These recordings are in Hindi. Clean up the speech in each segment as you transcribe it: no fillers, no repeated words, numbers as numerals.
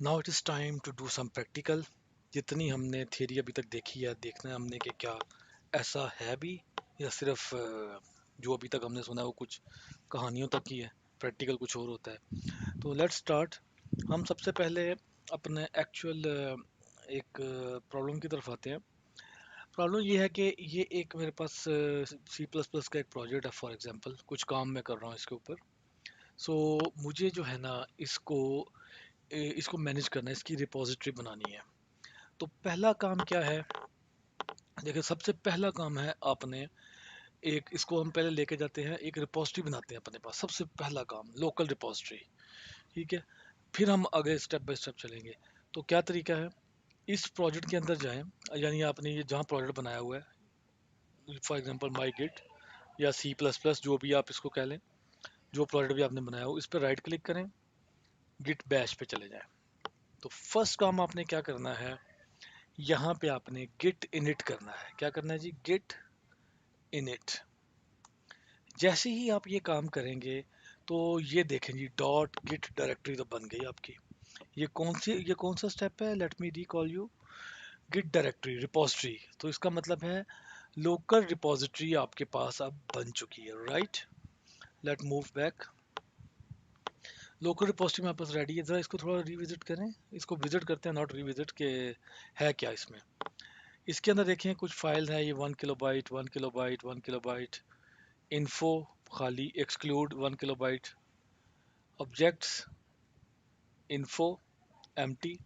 Now it is time to do some practical. जितनी हमने थियरी अभी तक देखी है, देखना है हमने कि क्या ऐसा है भी, या सिर्फ जो अभी तक हमने सुना है वो कुछ कहानियों तक ही है। प्रैक्टिकल कुछ और होता है। तो लेट्स स्टार्ट। हम सबसे पहले अपने एक्चुअल एक प्रॉब्लम की तरफ आते हैं। प्रॉब्लम ये है कि ये एक मेरे पास सी प्लस प्लस का एक प्रोजेक्ट है। फॉर एग्जांपल कुछ काम मैं कर रहा हूँ इसके ऊपर। सो मुझे जो है ना इसको मैनेज करना है, इसकी रिपोजिटरी बनानी है। तो पहला काम क्या है? देखिए, सबसे पहला काम है आपने एक इसको हम पहले लेके जाते हैं, एक रिपोजिटरी बनाते हैं अपने पास। सबसे पहला काम लोकल रिपोजिटरी। ठीक है। फिर हम आगे स्टेप बाय स्टेप चलेंगे। तो क्या तरीका है? इस प्रोजेक्ट के अंदर जाएं, यानी आपने ये जहाँ प्रोजेक्ट बनाया हुआ है, फॉर एग्जांपल माई गिट या सी प्लस प्लस, जो भी आप इसको कह लें, जो प्रोजेक्ट भी आपने बनाया हो, इस पर राइट क्लिक करें, गिट बैश पे चले जाएं। तो फर्स्ट काम आपने क्या करना है, यहाँ पे आपने गिट इनिट करना है। क्या करना है जी? Git init. जैसे ही आप ये काम करेंगे तो ये देखें जी, डॉट गिट डायरेक्टरी तो बन गई आपकी। ये कौन सा स्टेप है? Let me recall you. Git directory repository, तो इसका मतलब है लोकल रिपोजिटरी आपके पास अब बन चुकी है। Right, let move back. Local repository में आपस रेडी है। ज़रा इसको थोड़ा रिविजिट करें, इसको विजिट करते हैं, नॉट रिविजिट के। है क्या इसमें? इसके अंदर देखें कुछ फाइल है, ये 1 किलोबाइट, 1 किलोबाइट, 1 किलोबाइट। इन्फो खाली, exclude 1 kilobyte, objects info empty,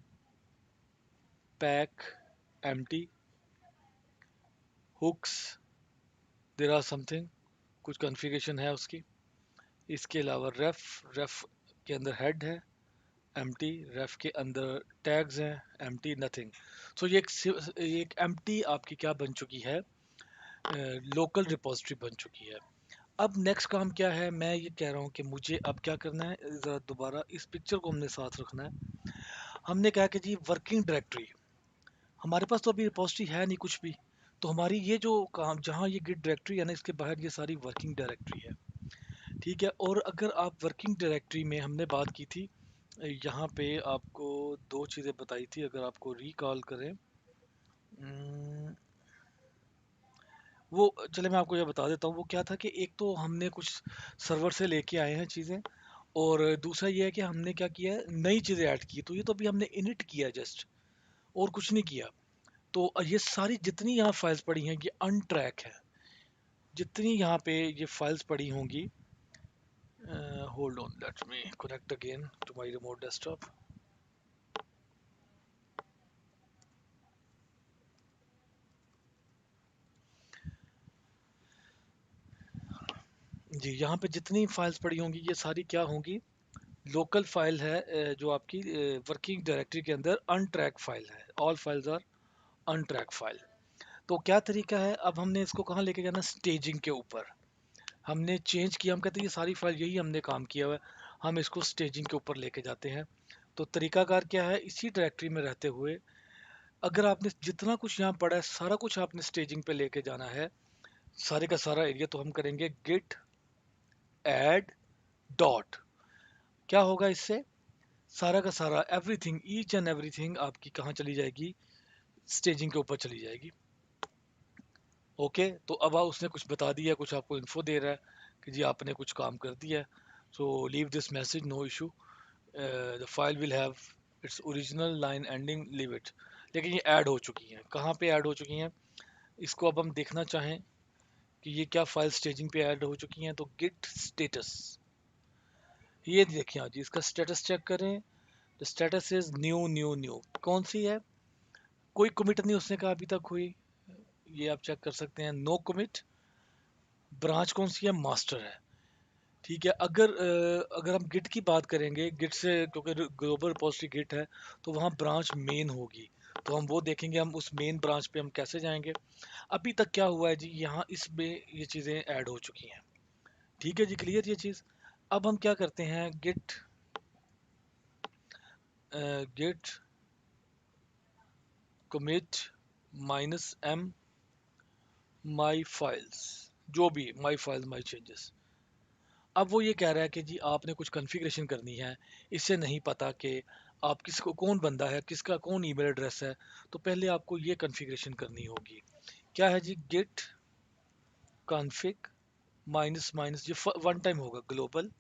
pack empty, hooks there are something, कुछ कॉन्फ़िगरेशन है उसकी। इसके अलावा रेफ, रेफ के अंदर हेड है एम्प्टी, रेफ के अंदर टैग्स हैं एम्प्टी, नथिंग। सो ये एक एम्प्टी आपकी क्या बन चुकी है? लोकल रिपोजिटरी बन चुकी है। अब नेक्स्ट काम क्या है? मैं ये कह रहा हूँ कि मुझे अब क्या करना है, ज़रा दोबारा इस पिक्चर को हमने साथ रखना है। हमने कहा कि जी वर्किंग डायरेक्टरी, हमारे पास तो अभी रिपोजिटरी है नहीं कुछ भी। तो हमारी ये जो काम, जहाँ ये गिट डायरेक्टरी है ना, इसके बाहर ये सारी वर्किंग डायरेक्टरी है। ठीक है। और अगर आप वर्किंग डायरेक्टरी में हमने बात की थी, यहाँ पे आपको दो चीज़ें बताई थी, अगर आपको रिकॉल करें। वो चले मैं आपको ये बता देता हूँ। वो क्या था कि एक तो हमने कुछ सर्वर से लेके आए हैं चीज़ें, और दूसरा ये है कि हमने क्या किया है, नई चीज़ें ऐड की। तो ये तो अभी हमने इनिट किया जस्ट, और कुछ नहीं किया। तो ये सारी जितनी यहाँ फाइल्स पड़ी हैं ये अनट्रैक है। जितनी यहाँ पे ये फाइल्स पड़ी होंगी, hold on, let me connect again to my remote desktop. जी, यहाँ पे जितनी फाइल्स पड़ी होंगी ये सारी क्या होंगी? लोकल फाइल है, जो आपकी वर्किंग डायरेक्टरी के अंदर अनट्रैक फाइल है। All files are untrack file. तो क्या तरीका है? अब हमने इसको कहाँ लेके जाना? स्टेजिंग के ऊपर। हमने चेंज किया, हम कहते हैं ये सारी फाइल, यही हमने काम किया हुआ है, हम इसको स्टेजिंग के ऊपर लेके जाते हैं। तो तरीकाकार क्या है? इसी डायरेक्टरी में रहते हुए अगर आपने जितना कुछ यहाँ पड़ा है सारा कुछ आपने स्टेजिंग पे लेके जाना है, सारे का सारा एरिया। तो हम करेंगे गिट एड डॉट। क्या होगा इससे? सारा का सारा एवरीथिंग, ईच एंड एवरीथिंग आपकी कहाँ चली जाएगी? स्टेजिंग के ऊपर चली जाएगी। ओके। तो अब उसने कुछ बता दिया, कुछ आपको इन्फो दे रहा है कि जी आपने कुछ काम कर दिया है। So leave this message, no issue, the file will have its original line ending, leave it. लेकिन ये ऐड हो चुकी हैं। कहाँ पे ऐड हो चुकी हैं? इसको अब हम देखना चाहें कि ये क्या फाइल स्टेजिंग पे ऐड हो चुकी हैं, तो गिट स्टेटस, ये देखिए। हाँ जी, इसका स्टेटस चेक करें। The status is new new new. कौन सी है? कोई कमिट नहीं उसने कहा अभी तक हुई, ये आप चेक कर सकते हैं, नो कमिट। ब्रांच कौन सी है? मास्टर है। ठीक है। अगर हम गिट की बात करेंगे, गिट से, क्योंकि ग्लोबल रिपोजिटरी गिट है, तो वहाँ ब्रांच मेन होगी। तो हम वो देखेंगे, हम उस मेन ब्रांच पे हम कैसे जाएंगे। अभी तक क्या हुआ है जी, यहाँ इसमें ये चीज़ें ऐड हो चुकी हैं। ठीक है जी, क्लियर ये चीज़। अब हम क्या करते हैं, git git commit -m my files, जो भी माई फाइल्स माई चेंजेस। अब वो ये कह रहा है कि जी आपने कुछ कॉन्फ़िगरेशन करनी है। इससे नहीं पता कि आप किसको, कौन बंदा है, किसका कौन ईमेल एड्रेस है, तो पहले आपको ये कॉन्फ़िगरेशन करनी होगी। क्या है जी, गेट कॉन्फ़िग माइनस माइनस, ये वन टाइम होगा, global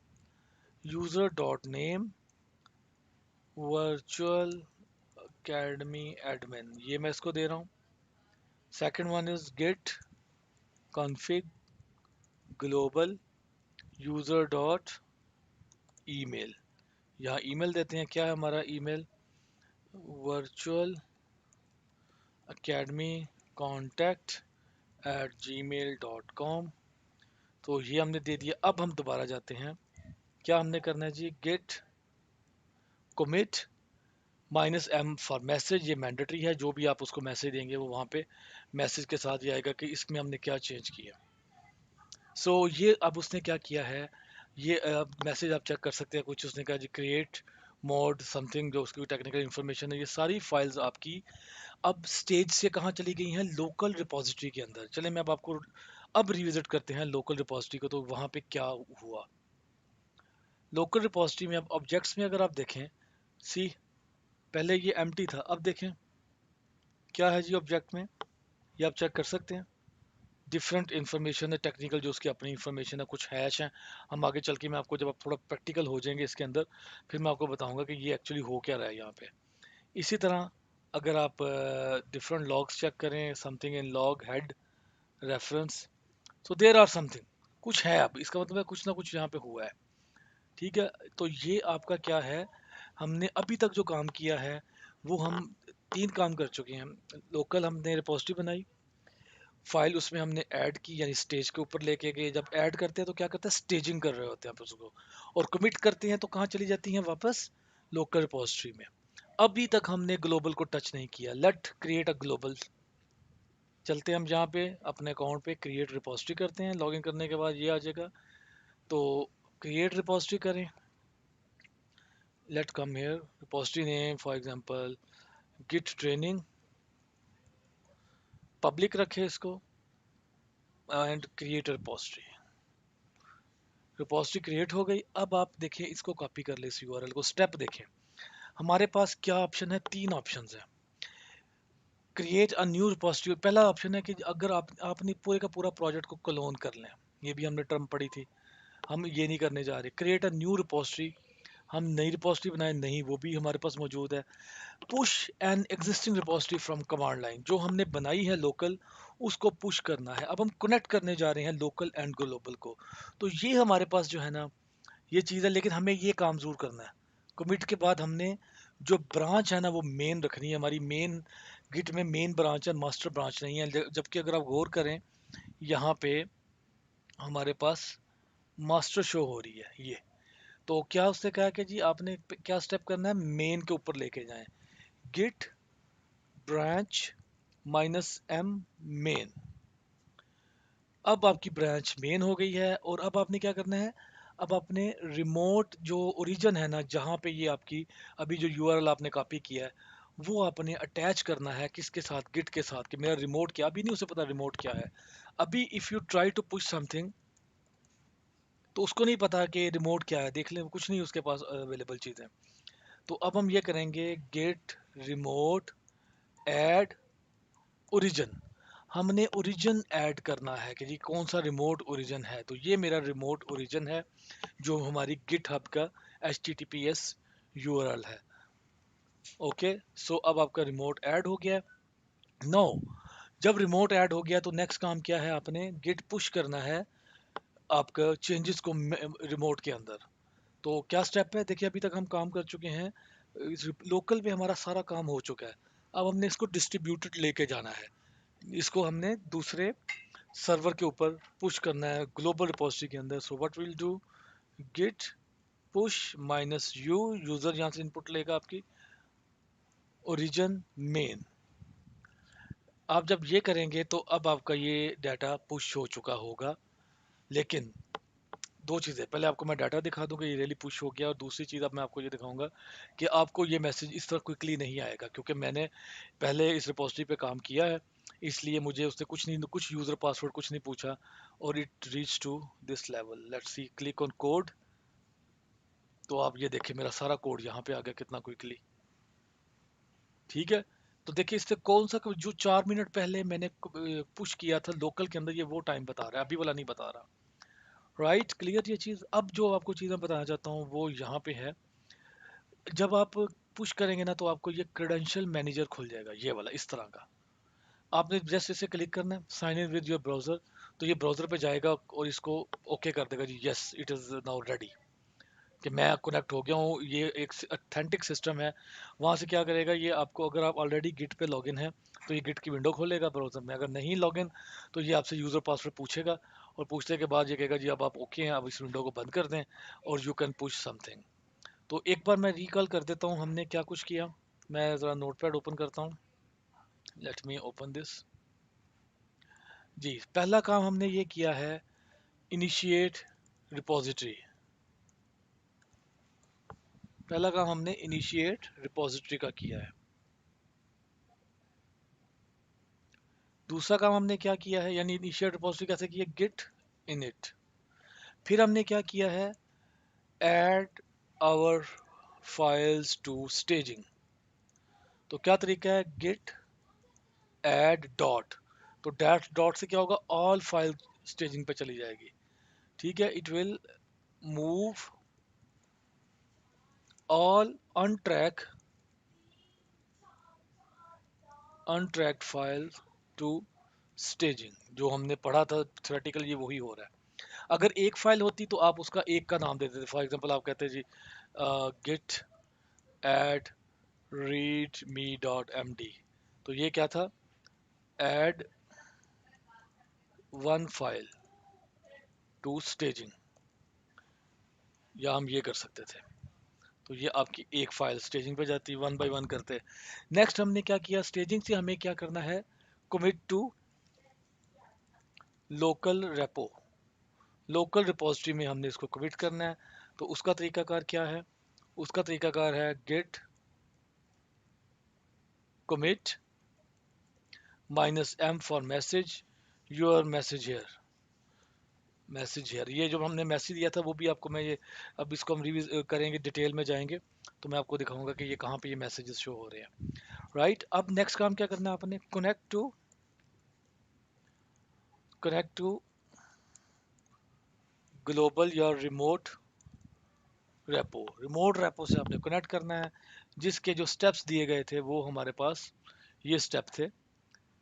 user dot name virtual academy admin, ये मैं इसको दे रहा हूँ। Second one is git config global user dot email, यहाँ ईमेल देते हैं, क्या है हमारा email, virtual academy contact at gmail dot com. तो ये हमने दे दिया। अब हम दोबारा जाते हैं, क्या हमने करना है जी, git commit minus M for message, ये मैंडेटरी है, जो भी आप उसको मैसेज देंगे वो वहाँ पे मैसेज के साथ ही आएगा कि इसमें हमने क्या चेंज किया। सो ये अब उसने क्या किया है, ये मैसेज आप चेक कर सकते हैं, कुछ उसने कहा जी क्रिएट मोड समथिंग, जो उसकी टेक्निकल इन्फॉर्मेशन है, ये सारी फाइल्स आपकी अब स्टेज से कहाँ चली गई हैं, लोकल रिपोजिटरी के अंदर। चले मैं अब आपको अब रिविजिट करते हैं लोकल रिपोजिटरी को, तो वहाँ पे क्या हुआ। लोकल रिपोजिटरी में अब ऑब्जेक्ट्स में अगर आप देखें, सी पहले ये एम्प्टी था, अब देखें क्या है जी ऑब्जेक्ट में, ये आप चेक कर सकते हैं। डिफरेंट इन्फॉर्मेशन है टेक्निकल, जो उसकी अपनी इन्फॉर्मेशन है, कुछ हैश हैं। हम आगे चल के मैं आपको, जब आप थोड़ा प्रैक्टिकल हो जाएंगे इसके अंदर, फिर मैं आपको बताऊंगा कि ये एक्चुअली हो क्या रहा है यहाँ पे। इसी तरह अगर आप डिफरेंट लॉग्स चेक करें, something in log head reference, so there are something, कुछ है, अब इसका मतलब है कुछ ना कुछ यहाँ पे हुआ है। ठीक है, तो ये आपका क्या है, हमने अभी तक जो काम किया है वो हम तीन काम कर चुके हैं। लोकल हमने रिपोजिटरी बनाई, फाइल उसमें हमने ऐड की, यानी स्टेज के ऊपर लेके गए। जब ऐड करते हैं तो क्या करते हैं, स्टेजिंग कर रहे होते हैं आप उसको, और कमिट करते हैं तो कहाँ चली जाती हैं, वापस लोकल रिपोजिटरी में। अभी तक हमने ग्लोबल को टच नहीं किया। लेट क्रिएट अ ग्लोबल, चलते हैं हम जहाँ पे अपने अकाउंट पे क्रिएट रिपोजिटरी करते हैं, लॉगिन करने के बाद ये आ जाएगा। तो क्रिएट रिपोजिटरी करें, let come here, repository name for example git training, public रखे इसको, and create repository. Repository create हो गई। अब आप देखें, इसको कॉपी कर ले इस यूआरएल को, स्टेप देखें हमारे पास क्या ऑप्शन है, तीन ऑप्शन है। क्रिएट अ न्यू रिपोजिटरी, पहला ऑप्शन है कि अगर आप अपनी पूरे का पूरा प्रोजेक्ट को क्लोन कर लें, ये भी हमने टर्म पढ़ी थी, हम ये नहीं करने जा रहे। क्रिएट अ न्यू रिपोजिटरी, हम नई रिपोजिटरी बनाए, नहीं वो भी हमारे पास मौजूद है। Push an existing repository from command line, जो हमने बनाई है लोकल, उसको पुश करना है। अब हम कनेक्ट करने जा रहे हैं लोकल एंड ग्लोबल को, तो ये हमारे पास जो है ना, ये चीज़ है। लेकिन हमें ये काम जरूर करना है, कमिट के बाद हमने जो ब्रांच है ना वो मेन रखनी है। हमारी मेन गिट में मेन ब्रांच है, मास्टर ब्रांच नहीं है। जबकि अगर आप गौर करें, यहाँ पे हमारे पास मास्टर शो हो रही है ये। तो क्या उसने कहा कि जी आपने क्या स्टेप करना है, मेन के ऊपर लेके जाएं, git branch minus M main. अब आपकी ब्रांच मेन हो गई है, और अब आपने क्या करना है, अब आपने रिमोट जो ओरिजिन है ना, जहाँ पे ये आपकी अभी जो यूआरएल आपने कॉपी किया है, वो आपने अटैच करना है किसके साथ, गिट के साथ, कि मेरा रिमोट क्या, अभी नहीं उसे पता रिमोट क्या है। अभी if you try to push something, तो उसको नहीं पता कि रिमोट क्या है, देख लें कुछ नहीं उसके पास अवेलेबल चीज़ें। तो अब हम ये करेंगे, गेट रिमोट ऐड ओरिजिन, हमने ओरिजिन ऐड करना है कि जी कौन सा रिमोट ओरिजिन है। तो ये मेरा रिमोट ओरिजिन है, जो हमारी गिट हब का HTTPS यूआरएल है। ओके, सो अब आपका रिमोट ऐड हो गया। नो, जब रिमोट ऐड हो गया तो नेक्स्ट काम क्या है, आपने गिट पुश करना है आपका चेंजेस को रिमोट के अंदर। तो क्या स्टेप है, देखिए अभी तक हम काम कर चुके हैं, लोकल पे हमारा सारा काम हो चुका है। अब हमने इसको डिस्ट्रीब्यूटेड लेके जाना है, इसको हमने दूसरे सर्वर के ऊपर पुश करना है ग्लोबल रिपोजिटरी के अंदर। So what will do, git push minus U, user यहाँ से इनपुट लेगा आपकी ओरिजिन मेन। आप जब ये करेंगे तो अब आपका ये डाटा पुश हो चुका होगा। लेकिन दो चीज़ें, पहले आपको मैं डाटा दिखा दूंगा ये रियली पुश हो गया, और दूसरी चीज़ अब मैं आपको ये दिखाऊंगा कि आपको ये मैसेज इस तरह क्विकली नहीं आएगा, क्योंकि मैंने पहले इस रिपोजिटरी पे काम किया है, इसलिए मुझे उससे कुछ नहीं, कुछ यूज़र पासवर्ड कुछ नहीं पूछा, और it reach to this level. Let's see, click on code, तो आप ये देखें मेरा सारा कोड यहाँ पे आ गया कितना क्विकली। ठीक है। तो देखिए इससे कौन सा जो 4 मिनट पहले मैंने पुश किया था लोकल के अंदर, ये वो टाइम बता रहा है, अभी वाला नहीं बता रहा। राइट, क्लियर ये चीज़। अब जो आपको चीज़ मैं बताना चाहता हूँ वो यहाँ पे है। जब आप पुश करेंगे ना तो आपको ये क्रेडेंशियल मैनेजर खुल जाएगा, ये वाला इस तरह का। आपने जस्ट इसे क्लिक करना है, sign in with your browser. तो ये ब्राउजर पे जाएगा और इसको ओके कर देगा जी, yes it is now ready, कि मैं कनेक्ट हो गया हूँ। ये एक ऑथेंटिक सिस्टम है। वहाँ से क्या करेगा ये आपको, अगर आप ऑलरेडी गिट पे लॉगिन है तो ये गिट की विंडो खोलेगा ब्राउजर में। अगर नहीं लॉगिन तो ये आपसे यूज़र पासवर्ड पूछेगा, और पूछने के बाद ये कहेगा जी अब आप ओके हैं, अब इस विंडो को बंद कर दें और यू कैन पुश समथिंग। तो एक बार मैं रिकॉल कर देता हूँ हमने क्या कुछ किया। मैं ज़रा नोटपैड ओपन करता हूँ, लेट मी ओपन दिस। जी, पहला काम हमने ये किया है, इनिशिएट रिपोजिटरी। पहला काम हमने इनिशिएट रिपोजिटरी का किया है। दूसरा काम हमने क्या किया है, यानी इनिशिएट रिपोजिटरी कैसे किया, गिट इनिट। फिर हमने क्या किया है, add our files to staging. तो क्या तरीका है, गिट ऐड डॉट। तो डैट डॉट से क्या होगा, ऑल फाइल स्टेजिंग पे चली जाएगी। ठीक है, it will move all untracked files to staging. जो हमने पढ़ा था थ्योरेटिकल, ये वही हो रहा है। अगर एक फाइल होती तो आप उसका एक का नाम देते थे। फॉर एग्जांपल आप कहते जी git add readme dot M D. तो ये क्या था, add one file to staging, या हम ये कर सकते थे। तो ये आपकी एक फाइल स्टेजिंग पे जाती, वन बाय वन करते। नेक्स्ट हमने क्या किया, स्टेजिंग से हमें क्या करना है, commit to local repo. Local repository में हमने इसको कमिट करना है। तो उसका तरीकाकार क्या है, उसका तरीकाकार है git commit -m for message, your message here. Message here, ये जो हमने मैसेज दिया था वो भी आपको मैं ये, अब इसको हम रिवीज करेंगे, डिटेल में जाएंगे तो मैं आपको दिखाऊंगा कि ये कहाँ पे ये मैसेजेस शो हो रहे हैं। राइट, अब नेक्स्ट काम क्या करना है आपने, कनेक्ट टू ग्लोबल या रिमोट रेपो से आपने कनेक्ट करना है। जिसके जो स्टेप्स दिए गए थे वो हमारे पास ये स्टेप थे,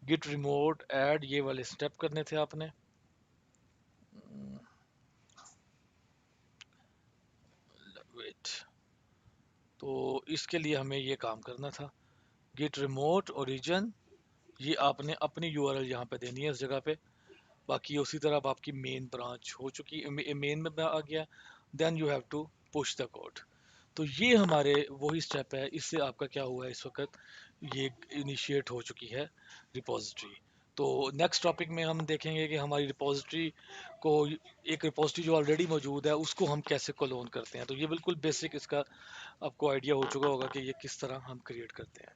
गिट रिमोट ऐड, ये वाले स्टेप करने थे आपने। वेट, तो इसके लिए हमें ये काम करना था, गिट रिमोट ओरिजिन, ये आपने अपनी यूआरएल यहाँ पे देनी है इस जगह पे। बाकी उसी तरह अब आपकी मेन ब्रांच हो चुकी, मेन में आ गया। Then you have to push the code. तो ये हमारे वही स्टेप है, इससे आपका क्या हुआ है इस वक्त, ये इनिशिएट हो चुकी है रिपोजिटरी। तो नेक्स्ट टॉपिक में हम देखेंगे कि हमारी रिपोजिटरी को, एक रिपोजिटरी जो ऑलरेडी मौजूद है उसको हम कैसे क्लोन करते हैं। तो ये बिल्कुल बेसिक इसका आपको आइडिया हो चुका होगा कि ये किस तरह हम क्रिएट करते हैं।